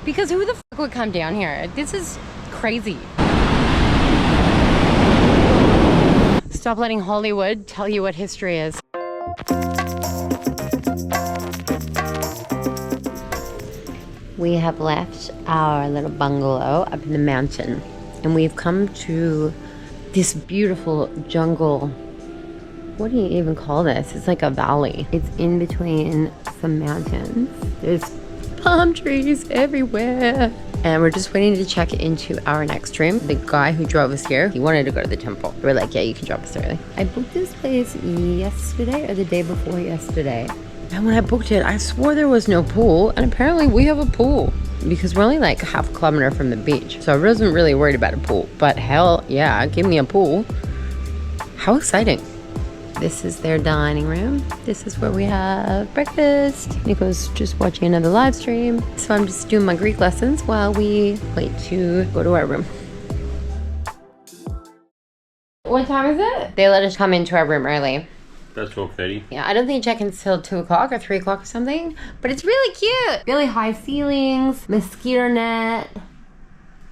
Because who the fuck would come down here? This is crazy. Stop letting Hollywood tell you what history is. We have left our little bungalow up in the mountain and we've come to this beautiful jungle. What do you even call this? It's like a valley. It's in between some mountains. There's palm trees everywhere. And we're just waiting to check into our next room. The guy who drove us here, he wanted to go to the temple. We're like, yeah, you can drop us early. I booked this place yesterday or the day before yesterday. And when I booked it, I swore there was no pool. And apparently we have a pool because we're only like half a kilometer from the beach. So I wasn't really worried about a pool. But hell yeah, give me a pool. How exciting. This is their dining room. This is where we have breakfast. Nico's just watching another live stream. So I'm just doing my Greek lessons while we wait to go to our room. What time is it? They let us come into our room early. That's 12:30. Yeah, I don't think check-in's till 2 o'clock or 3 o'clock or something. But it's really cute. Really high ceilings, mosquito net.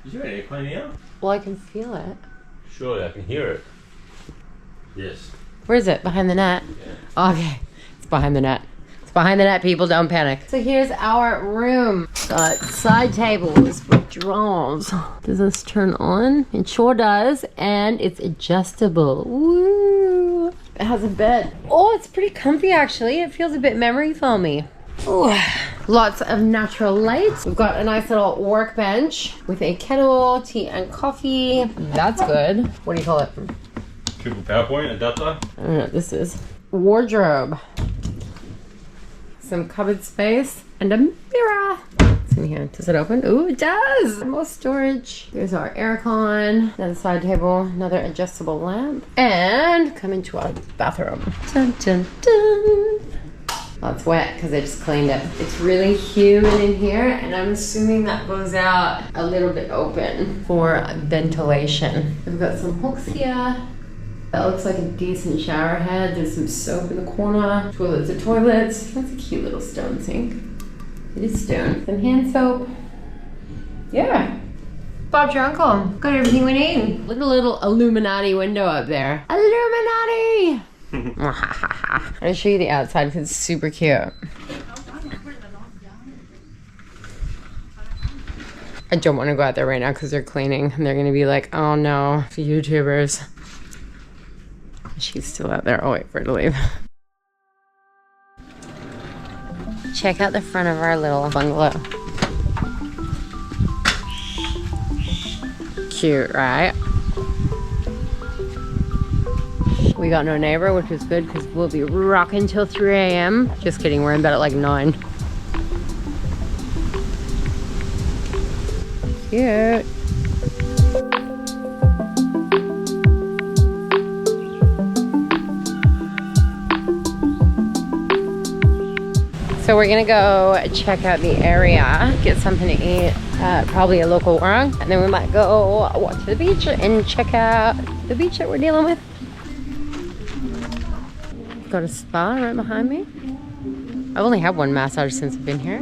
Is your airplane here? Well, I can feel it. Surely I can hear it. Yes. Where is it? Behind the net? Yeah. Okay, it's behind the net. It's behind the net, people, don't panic. So here's our room. Got side tables with drawers. Does this turn on? It sure does, and it's adjustable. Woo! It has a bed. Oh, it's pretty comfy actually. It feels a bit memory foamy. Ooh. Lots of natural light. We've got a nice little workbench with a kettle, tea and coffee. That's good. What do you call it? Triple PowerPoint adapter. I don't know what this is. Wardrobe. Some cupboard space and a mirror. What's in here? Does it open? Ooh, it does! More storage. There's our aircon. Another side table. Another adjustable lamp. And come into our bathroom. Dun, dun, dun. Oh, it's wet because I just cleaned it. It's really humid in here and I'm assuming that goes out a little bit open for ventilation. We've got some hooks here. That looks like a decent shower head. There's some soap in the corner. Toilets are toilets. That's a cute little stone sink. It is stone. Some hand soap. Yeah. Bob's your uncle. Got everything we need. Look at a little Illuminati window up there. Illuminati! I'll show you the outside because it's super cute. I don't want to go out there right now because they're cleaning and they're going to be like, oh no, YouTubers. She's still out there. I'll wait for her to leave. Check out the front of our little bungalow. Cute, right? We got no neighbor, which is good because we'll be rocking till 3 a.m. Just kidding, we're in bed at like 9. Cute. So we're gonna go check out the area, get something to eat at probably a local warung, and then we might go walk to the beach and check out the beach that we're dealing with. Got a spa right behind me. I've only had one massage since I've been here.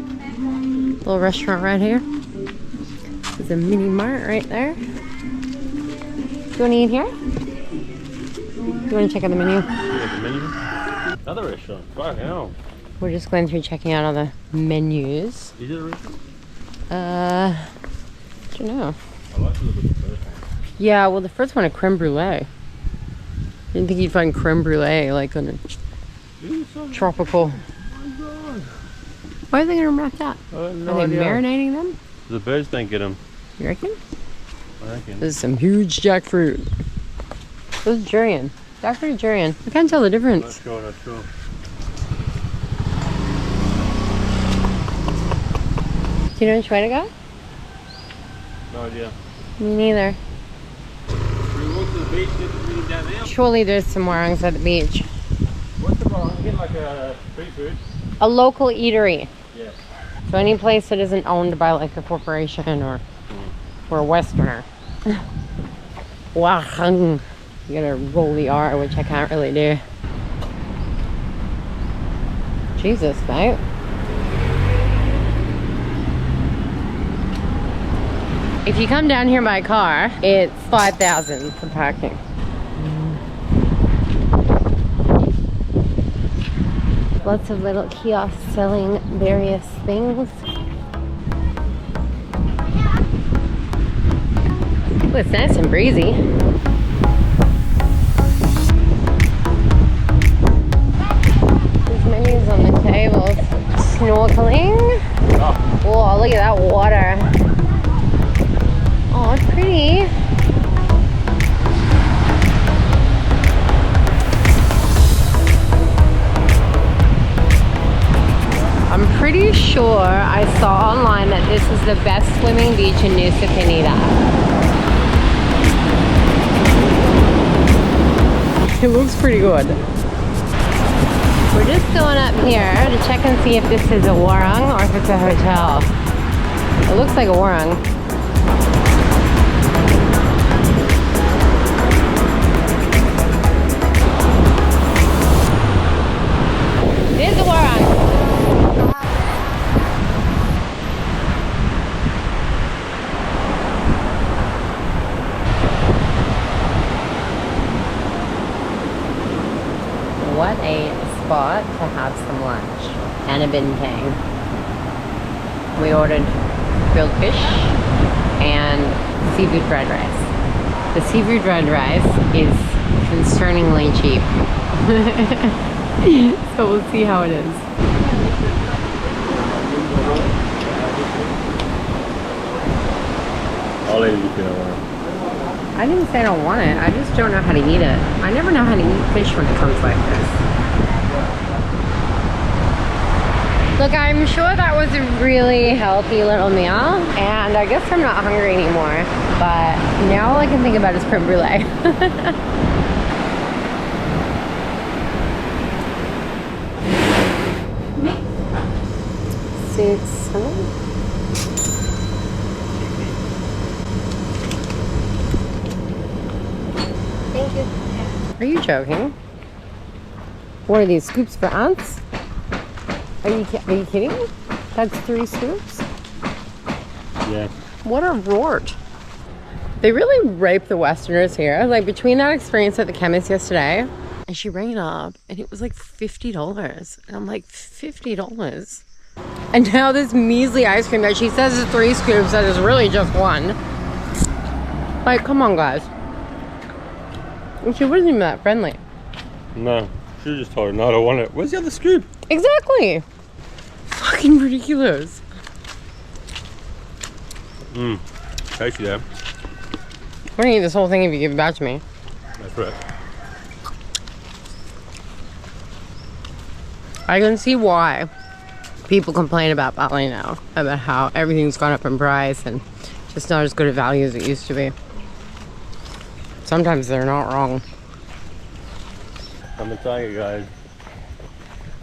Little restaurant right here. There's a mini mart right there. Do you want to eat here? Do you want to check out the menu? Yeah, the menu. Another restaurant. Fuck hell. We're just going through checking out all the menus. Is it a restaurant? I don't know. I like to look at the first one. Yeah, well the first one, a creme brulee. Didn't think you'd find creme brulee like on a tropical. Oh my god. Why are they gonna wrap that? No Are they idea. marinating them? The birds don't get them. You reckon? I reckon. This is some huge jackfruit. This is durian. Jackfruit durian. I can't tell the difference. Not sure, not sure. Do you know which way to go? No idea. Me neither. We walk to the beach, get the thing down there. Surely there's some warungs at the beach. What's the wrong? Get like a street food. A local eatery. Yes. So any place that isn't owned by like a corporation or a Westerner. Warung. You gotta roll the R, which I can't really do. Jesus, mate. If you come down here by car, it's 5,000 for parking. Lots of little kiosks selling various things. Ooh, it's nice and breezy. There's menus on the tables. Snorkeling. Oh, look at that water. Oh, it's pretty. I'm pretty sure I saw online that this is the best swimming beach in Nusa Penida. It looks pretty good. We're just going up here to check and see if this is a warung or if it's a hotel. It looks like a warung. It is a warung. What a spot to have some lunch and a bintang. We ordered grilled fish and seafood fried rice. The seafood fried rice is concerningly cheap. So we'll see how it is. I'll eat it if you don't want it. I didn't say I don't want it. I just don't know how to eat it. I never know how to eat fish when it comes like this. Look, I'm sure that was a really healthy little meal, and I guess I'm not hungry anymore. But now all I can think about is creme brulee. 600. Thank you. Are you joking? What are these, scoops for ants? Are you kidding? That's 3 scoops? Yeah. What a rort. They really rape the Westerners here. Like, between that experience at the chemist yesterday, and she rang it up, and it was like $50. And I'm like, $50? And now this measly ice cream that she says is 3 scoops, that is really just 1. Like, come on, guys. And she wasn't even that friendly. No, she just told her no, I don't want it. Where's the other scoop? Exactly. Fucking ridiculous. Tasty though. I'm gonna eat this whole thing if you give it back to me. That's right. I can see why people complain about Bali now, about how everything's gone up in price and just not as good a value as it used to be. Sometimes they're not wrong. I'm a tiger, guys.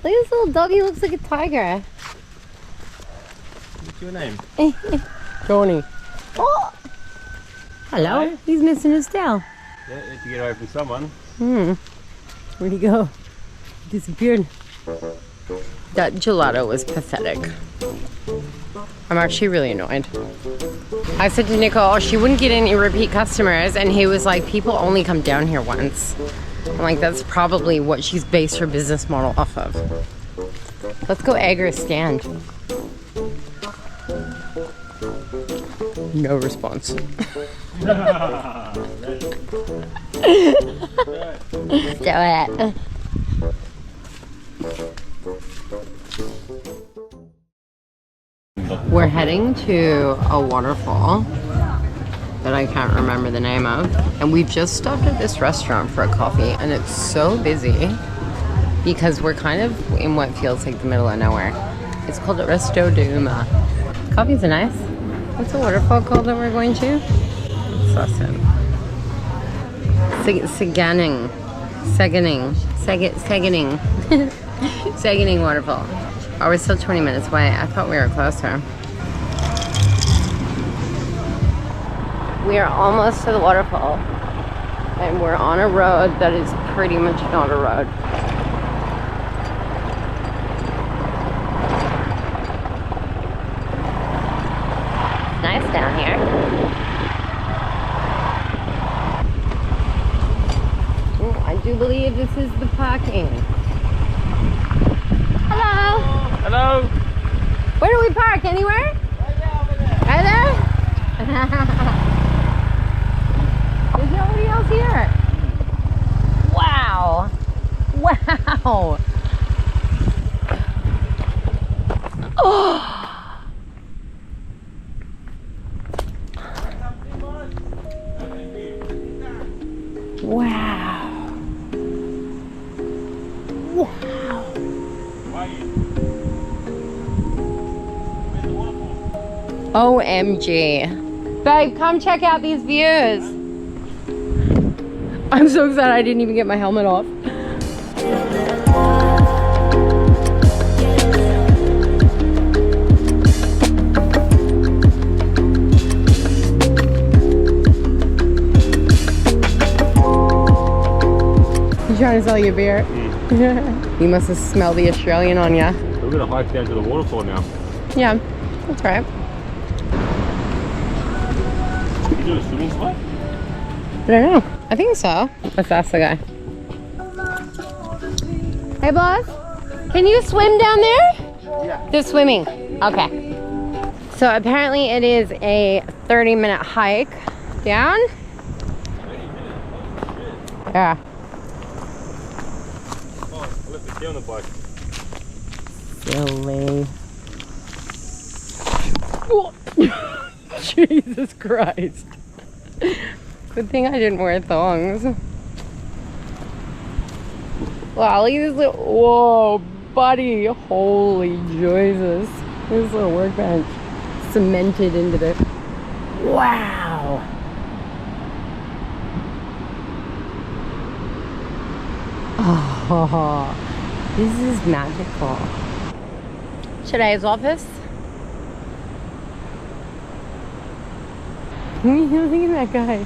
Look at this little dog, he looks like a tiger. What's your name? Tony. Oh! Hello. Hi. He's missing his tail. Yeah, you have to get away from someone. Where'd he go? Disappeared. That gelato was pathetic. I'm actually really annoyed. I said to Nicole, she wouldn't get any repeat customers, and he was like, people only come down here once. I'm like, that's probably what she's based her business model off of. Let's go egg her stand. No response. Let's do it. We're heading to a waterfall that I can't remember the name of, and we've just stopped at this restaurant for a coffee, and it's so busy because we're kind of in what feels like the middle of nowhere. It's called Resto Duma. Coffees are nice. What's the waterfall called that we're going to? Sunset. Seganing Seganing Waterfall. Oh, we're still 20 minutes away. I thought we were closer. We are almost to the waterfall, and we're on a road that is pretty much not a road. It's nice down here. believe this is the parking. Hello. Hello. Where do we park? Anywhere? Right there? There's nobody else here. Wow. Wow. Oh. Wow. Wow. OMG. Babe, come check out these views. I'm so excited I didn't even get my helmet off. You trying to sell you a beer? You must have smelled the Australian on ya. We're gonna hike down to the waterfall now. Yeah, that's right. You do a swimming spot? I don't know. I think so. Let's ask the guy. Hey, boss. Can you swim down there? Yeah. They're swimming. Okay. So apparently it is a 30-minute hike down. Yeah. Oh, I left the key on the bike. Silly. Jesus Christ. Good thing I didn't wear thongs. Wow, look at this little, whoa, buddy. Holy Jesus. This little workbench cemented into the, wow. Oh, this is magical. Today's office. Look at that guy.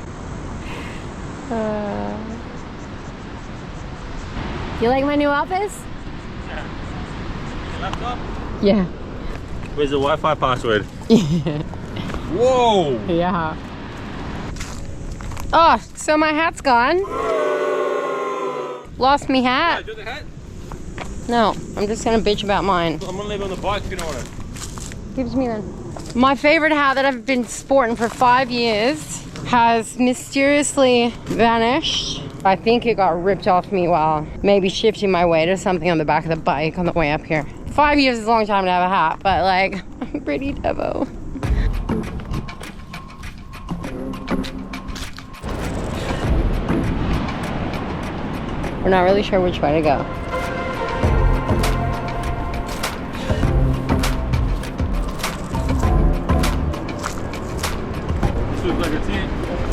You like my new office? Yeah. Your laptop? Yeah. Where's the Wi-Fi password? Whoa! Yeah. Oh, so my hat's gone. Lost me hat. Do you want the hat? No, I'm just gonna bitch about mine. I'm gonna leave it on the bike if you don't want it. Give it to me then. My favorite hat that I've been sporting for 5 years has mysteriously vanished. I think it got ripped off me while maybe shifting my weight or something on the back of the bike on the way up here. 5 years is a long time to have a hat, but like, I'm pretty devo. We're not really sure which way to go. This looks like it's it.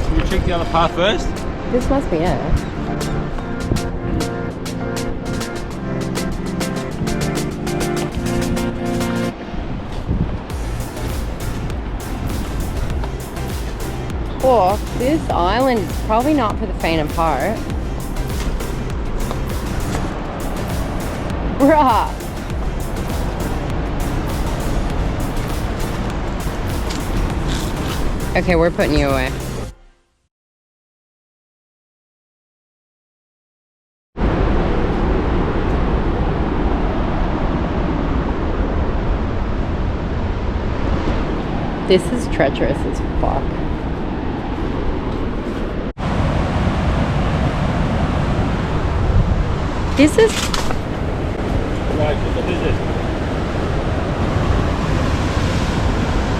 Should we check the other path first? This must be it. Oh, this island is probably not for the faint of heart. Bruh. Okay, we're putting you away. This is treacherous as fuck. This is... Right, what is it?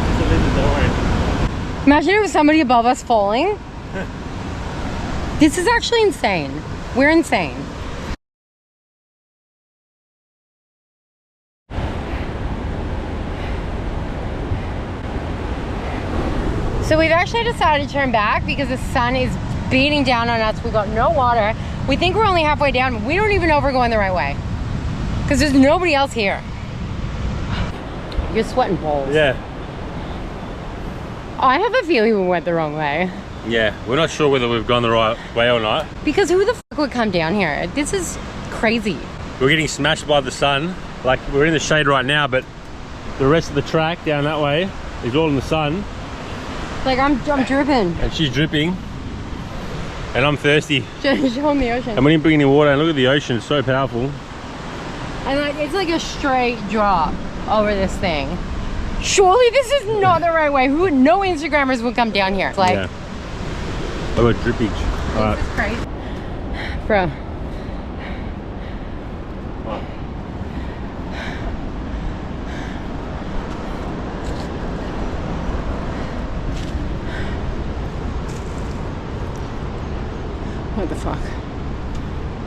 It's a lizard, don't worry. Imagine it was somebody above us falling. This is actually insane. We're insane. So we've actually decided to turn back because the sun is beating down on us. We've got no water. We think we're only halfway down, but we don't even know if we're going the right way. Because there's nobody else here. You're sweating balls. Yeah. I have a feeling we went the wrong way. Yeah, we're not sure whether we've gone the right way or not. Because who the fuck would come down here? This is crazy. We're getting smashed by the sun. Like, we're in the shade right now, but the rest of the track down that way is all in the sun. Like, I'm dripping. And she's dripping. And I'm thirsty. Show them the ocean. And we didn't bring any water, and look at the ocean, it's so powerful. And like, it's like a straight drop over this thing. Surely this is not the right way. No Instagrammers would come down here. It's like, yeah. Oh, a drippage. Alright. This is crazy. Bro. What? What the fuck?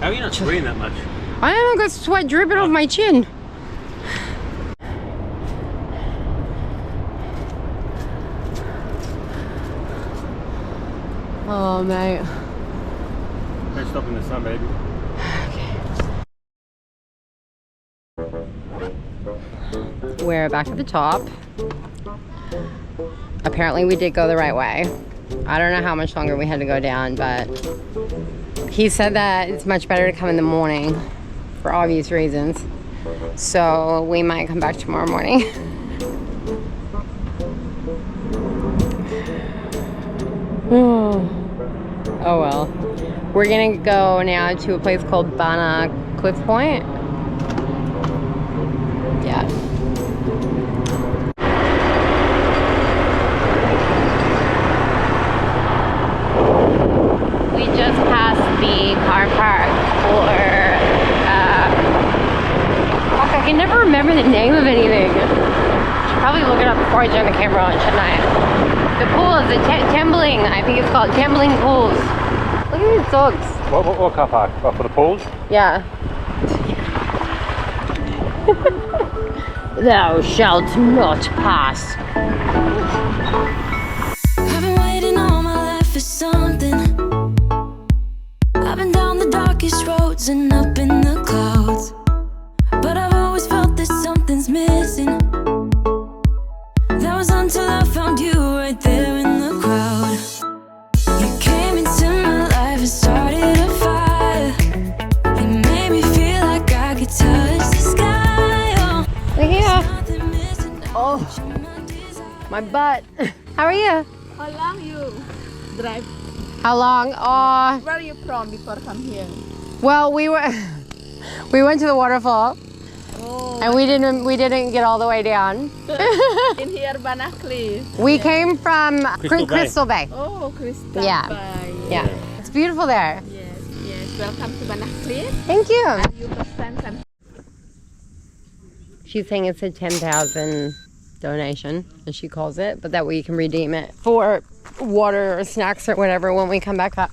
How are you not sweating that much? I don't know, got sweat dripping off my chin. Oh, mate. Don't stop in the sun, baby. Okay. We're back at the top. Apparently we did go the right way. I don't know how much longer we had to go down, but he said that it's much better to come in the morning for obvious reasons. So we might come back tomorrow morning. Oh well. We're gonna go now to a place called Banah Cliffpoint. Yeah. We just passed the car park for fuck, I can never remember the name of anything. Should probably look it up before I turn the camera on, shouldn't I? The pools, the Tembling, I think it's called Tembling Pools. Look at these dogs. What car park? Oh, for the pools? Yeah. Thou shalt not pass. I've been waiting all my life for something. I've been down the darkest roads and up in the clouds, but I've always felt that something's missing. That was until I found you right there in the crowd. You came into my life and started a fire. You made me feel like I could touch the sky. Look here. Oh, my butt. How are you? How long you drive? How long? Where are you from before come here? Well, we went to the waterfall, Oh, and we didn't get all the way down. in here Banah Cliff. We came from Crystal Bay. Bay. Oh, Crystal Yeah. Bay. Yeah, it's beautiful there. Yes, yes. Welcome to Banah Cliff. Thank you. And you present some. She's saying it's a 10,000 donation, as she calls it, but that way you can redeem it for water or snacks or whatever when we come back up.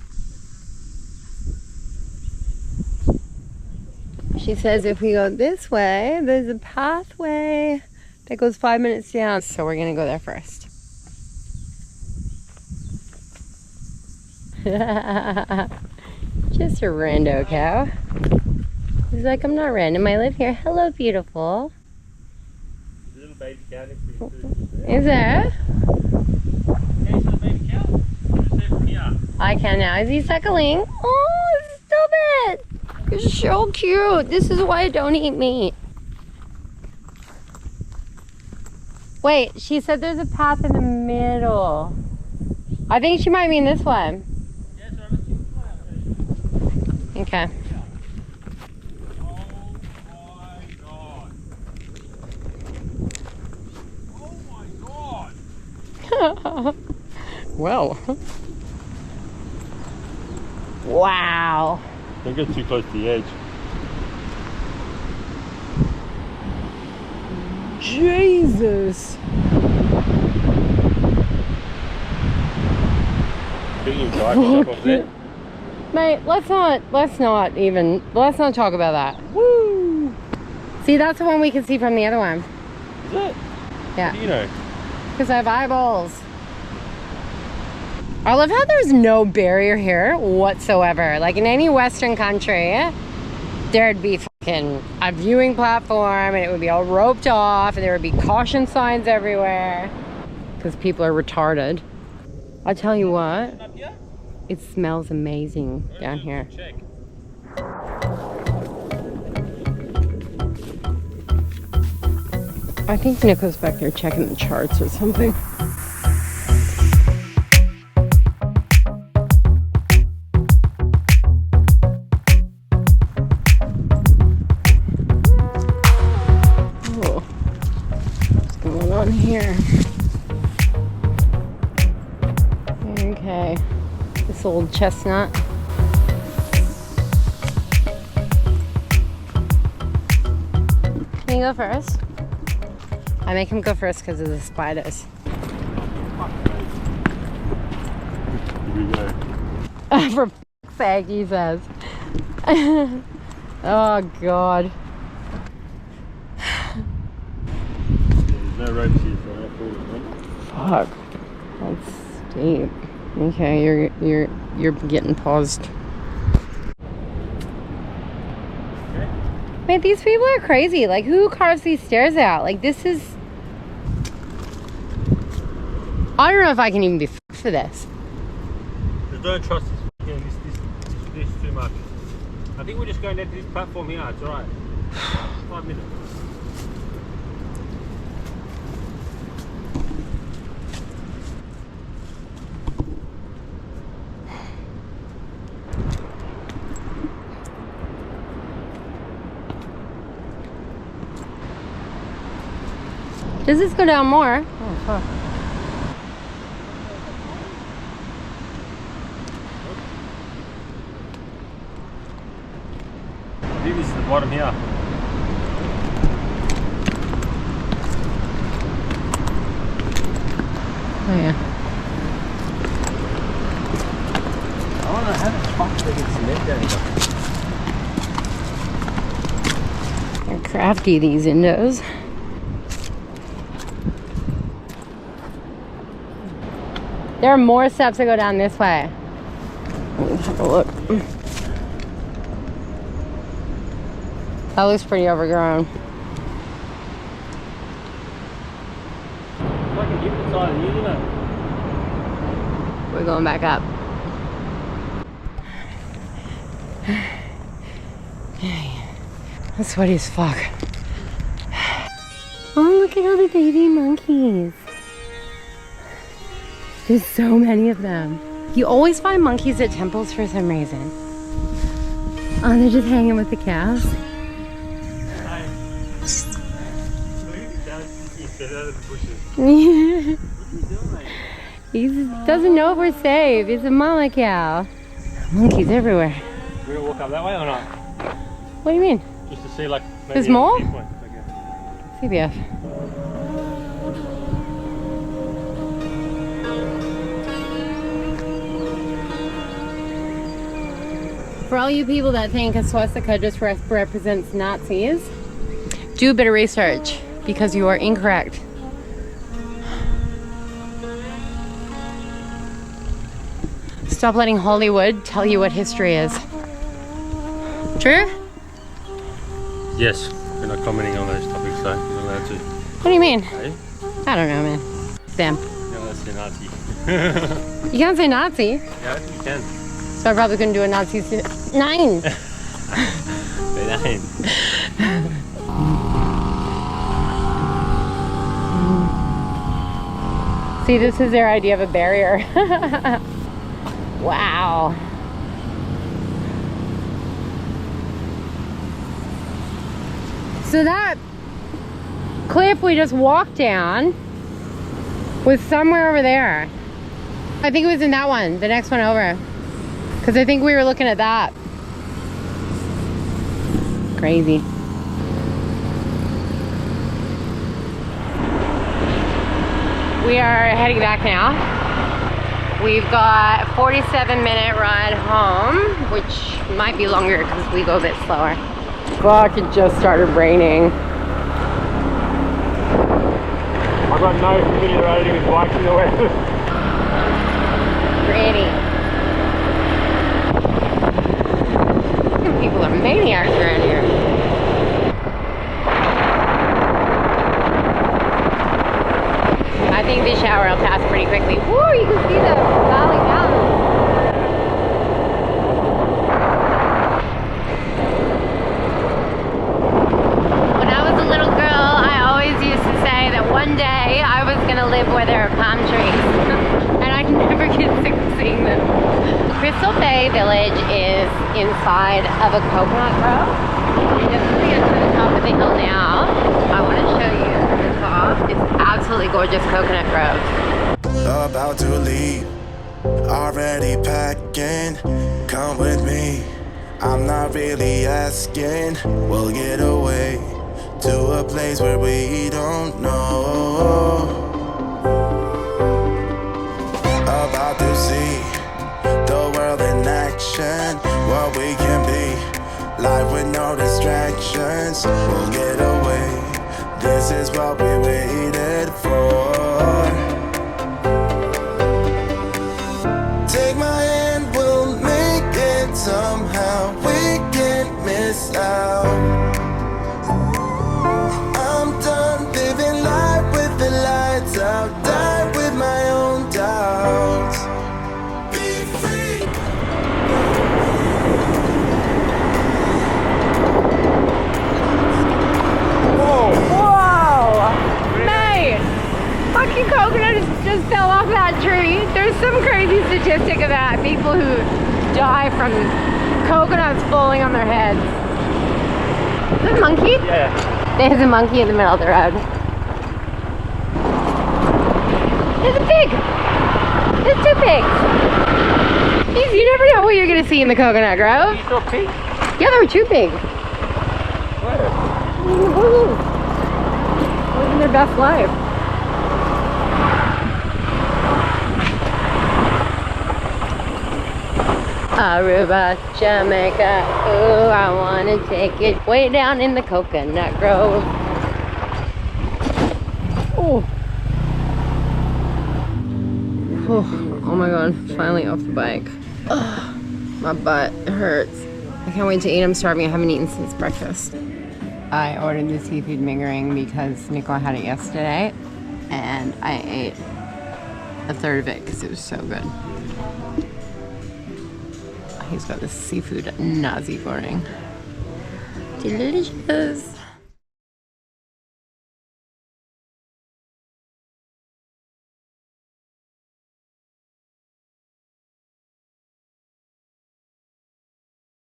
She says if we go this way, there's a pathway that goes 5 minutes down. So we're gonna go there first. Just a rando cow. He's like, I'm not random, I live here. Hello, beautiful. Little baby cow next to you. Is there? Hey, it's a baby cow. Just say from here. I can now. Is he suckling? Oh, stop it! You're so cute. This is why I don't eat meat. Wait, she said there's a path in the middle. I think she might mean this one. Okay. Whoa. Wow. Don't get too close to the edge. Jesus. Speaking of drive stuff off there. Mate, let's not talk about that. Woo! See, that's the one we can see from the other one. Is it? Yeah. You know. Because I have eyeballs. I love how there's no barrier here whatsoever. Like in any Western country, there'd be fucking a viewing platform and it would be all roped off and there would be caution signs everywhere. Because people are retarded. I'll tell you what, it smells amazing down here. I think Nico's back there checking the charts or something. Nice old chestnut. Can you go first? I make him go first because of the spiders. Here we go. For f***'s sake, he says. Oh God. There's no ropes here, so I don't fall, right? Fuck. That's steep. Okay, you're getting paused. Okay. Man, these people are crazy. Like, who carves these stairs out? Like, this is... I don't know if I can even be f***ed for this. Just don't trust this too much. I think we're just going down to this platform here. It's alright. 5 minutes. Does this go down more? Oh, fuck. I think this is the bottom here. Oh, yeah. I don't know how the fuck they get cement down here. They're crafty, these Indos. There are more steps that go down this way. Let's have a look. That looks pretty overgrown. Fucking hypnotizing you, isn't it? We're going back up. I'm sweaty as fuck. Oh, look at all the baby monkeys. There's so many of them. You always find monkeys at temples for some reason. Oh, they're just hanging with the cows. Hey. Get out of the bushes. He What are you doing? doesn't know if we're safe. He's a mama cow. Monkeys everywhere. We're gonna walk up that way or not? What do you mean? Just to see like maybe There's a more? viewpoint. Okay. CBF. For all you people that think a swastika just represents Nazis, do a bit of research because you are incorrect. Stop letting Hollywood tell you what history is. True? Yes, we're not commenting on those topics, so you're not allowed to. What do you mean? Hey? I don't know, man. Them. No, that's a Nazi. You can't say Nazi, Yeah, I think you can. so I probably couldn't do a Nazi. Nine. Benign. See, this is their idea of a barrier. Wow. So that cliff we just walked down was somewhere over there. I think it was in that one, the next one over. Because I think we were looking at that. Crazy. We are heading back now. We've got a 47-minute ride home, which might be longer because we go a bit slower. Fuck, it just started raining. I've got no familiarity with bikes in the weather. Pretty. People are maniacs around here. I think this shower will pass pretty quickly. Woo, you can see the valley mountains. When I was a little girl, I always used to say that one day I was gonna live where there are palm trees. And I never get sick of seeing them. Crystal Bay Village is inside of a coconut grove. And just to get to the top of the hill now, I want to show you the top. It's absolutely gorgeous coconut grove. About to leave, Already packing, come with me. I'm not really asking. We'll get away to a place where we don't know. About to see the world in action, what we can be. Life with no distractions. We'll get away. This is what we waited for. Take my hand, we'll make it somehow. We can't miss out. I'm done living life with the lights out. Die with my own doubts. Be free. Whoa! Mate! Fucking coconut just fell off that tree. There's some crazy statistic about people who die from coconuts falling on their heads. Is that a monkey? Yeah. There's a monkey in the middle of the road. There's a pig! There's 2 pigs! You never know what you're gonna see in the coconut grove. You saw a pig? Yeah, there were 2 pigs. Where? Living their best life. Aruba, Jamaica, ooh, I wanna take it way down in the coconut grove. Oh. Oh my god, finally off the bike. Ugh, my butt hurts. I can't wait to eat. I'm starving. I haven't eaten since breakfast. I ordered the seafood mingering because Nico had it yesterday, and I ate a third of it because it was so good. He's got this seafood nasi goreng. Delicious.